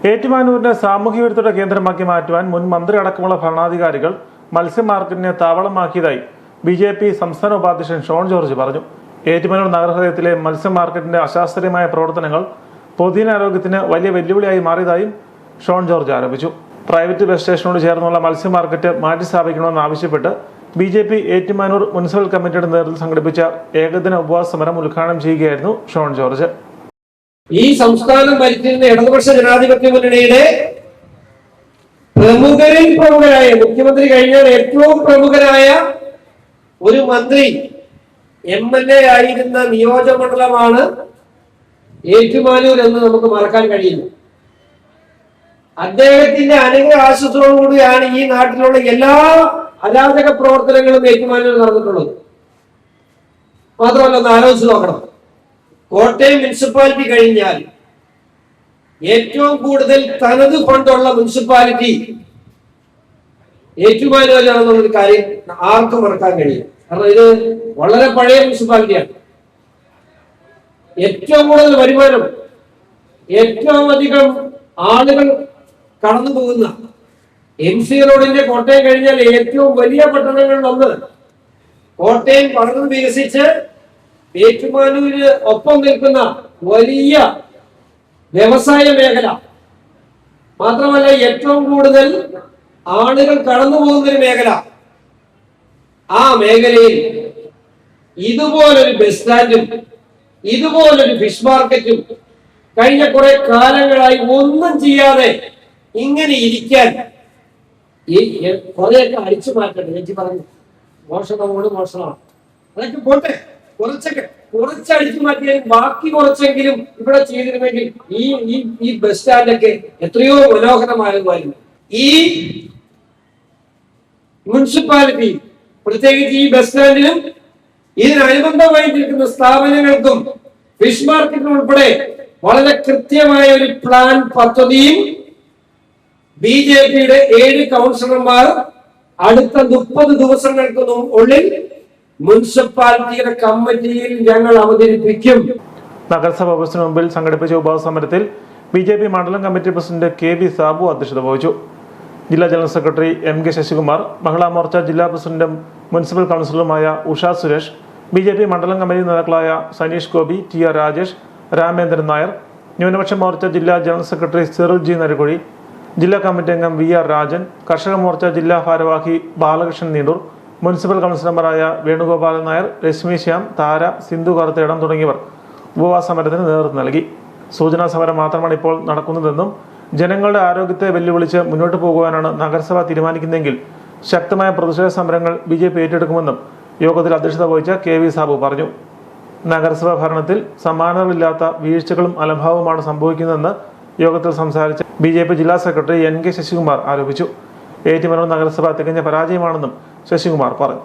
ഏറ്റുമാനൂരിനെ സാമൂഹ്യ വിരുദ്ധരുടെ കേന്ദ്രമാക്കി മാറ്റുവാൻ മുൻ മന്ത്രി അടക്കമുള്ള ഭരണാധികാരികൾ മത്സ്യ മാർക്കറ്റിനെ താവളമാക്കിയതായി BJP സംസ്ഥാന ഉപാധ്യക്ഷൻ ഷോൺ ജോർജ് പറഞ്ഞു. ഏറ്റുമാനൂർ നഗരഹൃദയത്തിലെ മത്സ്യ മാർക്കറ്റിന്റെ അശാസ്ത്രീയമായ പ്രവർത്തനങ്ങൾ പൊതുജനാരോഗ്യത്തിന് വലിയ വെല്ലുവിളിയായി മാറിയതായും ഷോൺ ജോർജ് ആരോപിച്ചു. പ്രൈവറ്റ് ബസ് സ്റ്റേഷനോട് ചേർന്നുള്ള മത്സ്യ മാർക്കറ്റ് മാറ്റിസ്ഥാപിക്കണമെന്ന് ആവശ്യപ്പെട്ട് BJP ഏറ്റുമാനൂർ മുനിസിപ്പൽ കമ്മിറ്റിയുടെ നേതൃത്വത്തിൽ സംഘടിപ്പിച്ച ഏകദിന ഉപവാസ സമരം ഉദ്ഘാടനം ചെയ്യുകയായിരുന്നു ഷോൺ ജോർജ്. ഈ സംസ്ഥാനം ഭരിക്കുന്ന ഇടതുപക്ഷ ജനാധിപത്യ മുന്നണിയുടെ പ്രമുഖരായ മുഖ്യമന്ത്രി കഴിഞ്ഞാൽ ഏറ്റവും പ്രമുഖരായ ഒരു മന്ത്രി MLA ആയിരുന്ന നിയോജകമണ്ഡലമാണ് ഏറ്റുമാനൂർ എന്ന് നമുക്ക് മറക്കാൻ കഴിയില്ല. അദ്ദേഹത്തിന്റെ അനുഗ്രഹ ആശുപത്രിയോടുകൂടിയാണ് ഈ നാട്ടിലുള്ള എല്ലാ അരാജക പ്രവർത്തനങ്ങളും ഏറ്റുമാനൂർ നടന്നിട്ടുള്ളത്. മാത്രമല്ല, ഒന്ന് ആലോചിച്ച് നോക്കണം, കോട്ടയം മുനിസിപ്പാലിറ്റി കഴിഞ്ഞാൽ ഏറ്റവും കൂടുതൽ തനത് ഫണ്ടുള്ള മുനിസിപ്പാലിറ്റി ഏറ്റുമാനൂരാണെന്നുള്ളൊരു കാര്യം ആർക്കും മറക്കാൻ കഴിയും. കാരണം ഇത് വളരെ പഴയ മുനിസിപ്പാലിറ്റിയാണ്. ഏറ്റവും കൂടുതൽ വരുമാനം, ഏറ്റവും അധികം ആളുകൾ കടന്നു പോകുന്ന MC റോഡിന്റെ കോട്ടയം കഴിഞ്ഞാൽ ഏറ്റവും വലിയ പട്ടണങ്ങളിലൊന്ന്. കോട്ടയം പഠനം വികസിച്ച് ഏറ്റുമാനൂരിന് ഒപ്പം നിൽക്കുന്ന വലിയ വ്യവസായ മേഖല, മാത്രമല്ല ഏറ്റവും കൂടുതൽ ആളുകൾ കടന്നു പോകുന്ന ഒരു മേഖല. ആ മേഖലയിൽ ഇതുപോലൊരു ബസ് സ്റ്റാൻഡും ഇതുപോലൊരു ഫിഷ് മാർക്കറ്റും കഴിഞ്ഞ കുറെ കാലങ്ങളായി ഒന്നും ചെയ്യാതെ ഇങ്ങനെ ഇരിക്കാൻ കുറെയൊക്കെ അടിച്ചു മാറ്റട്ടെ. എനിക്ക് പറഞ്ഞു മോഷണമോട് മോഷണമാണ്, അതൊക്കെ പോട്ടെ, കുറച്ചടിച്ചു മാറ്റിയാൽ ബാക്കി കുറച്ചെങ്കിലും ഇവിടെ ചെയ്തിരുന്നെങ്കിൽ ഈ ബസ് സ്റ്റാൻഡൊക്കെ എത്രയോ മനോഹരമായിരുന്നു. ഈ മുനിസിപ്പാലിറ്റി പ്രത്യേകിച്ച് ഈ ബസ് സ്റ്റാൻഡിനും ഇതിനനുബന്ധമായി നിൽക്കുന്ന സ്ഥാപനങ്ങൾക്കും ഫിഷ് മാർക്കറ്റിനും ഉൾപ്പെടെ വളരെ കൃത്യമായ ഒരു പ്ലാൻ പദ്ധതിയും BJPയുടെ 7 കൗൺസിലർമാർ അടുത്ത 30 ദിവസങ്ങൾക്കൊന്നും ഉള്ളിൽ മുനിസിപ്പാലിറ്റിയുടെ കമ്മിറ്റിയിൽ ഞങ്ങൾ അവതരിപ്പിക്കും. നഗരസഭ ഓഫീസിന് മുമ്പിൽ സംഘടിപ്പിച്ച ഉപവാസ സമരത്തിൽ BJP മണ്ഡലം കമ്മിറ്റി പ്രസിഡന്റ് KV സാബു അധ്യക്ഷത വഹിച്ചു. ജില്ലാ general secretary MK Sasikumar, Mahila Morcha ജില്ലാ പ്രസിഡന്റും മുനിസിപ്പൽ കൗൺസിലറുമായ ഉഷ സുരേഷ്, BJP മണ്ഡലം കമ്മിറ്റി നേതാക്കളായ സനീഷ് ഗോപി, TR രാജേഷ്, രാമേന്ദ്രൻ നായർ, ന്യൂനപക്ഷ മോർച്ച ജില്ലാ ജനറൽ സെക്രട്ടറി സിറിൽ G നരക്കുഴി, ജില്ലാ കമ്മിറ്റി അംഗം VR രാജൻ, കർഷക മോർച്ച ജില്ലാ ഭാരവാഹി ബാലകൃഷ്ണൻ നീണ്ടൂർ, മുനിസിപ്പൽ കൗൺസിലർമാരായ വേണുഗോപാലൻ നായർ, രശ്മി ശ്യാം, താര, സിന്ധു കറുത്തേടം തുടങ്ങിയവർ ഉപവാസ സമരത്തിന് നേതൃത്വം നൽകി. സൂചനാ സമരം മാത്രമാണ് ഇപ്പോൾ നടക്കുന്നതെന്നും ജനങ്ങളുടെ ആരോഗ്യത്തെ വെല്ലുവിളിച്ച് മുന്നോട്ട് പോകുവാനാണ് നഗരസഭ തീരുമാനിക്കുന്നതെങ്കിൽ ശക്തമായ പ്രതിഷേധ സമരങ്ങൾ BJP ഏറ്റെടുക്കുമെന്നും യോഗത്തിൽ അധ്യക്ഷത വഹിച്ച KV സാബു പറഞ്ഞു. നഗരസഭാ ഭരണത്തിൽ സമാനതകളില്ലാത്ത വീഴ്ചകളും അലംഭാവവുമാണ് സംഭവിക്കുന്നതെന്ന് യോഗത്തിൽ സംസാരിച്ച BJP ജില്ലാ സെക്രട്ടറി NK ശശികുമാർ ആരോപിച്ചു. ഏറ്റുമാനൂർ നഗരസഭ തികഞ്ഞ പരാജയമാണെന്നും ശശികുമാർ പറഞ്ഞു.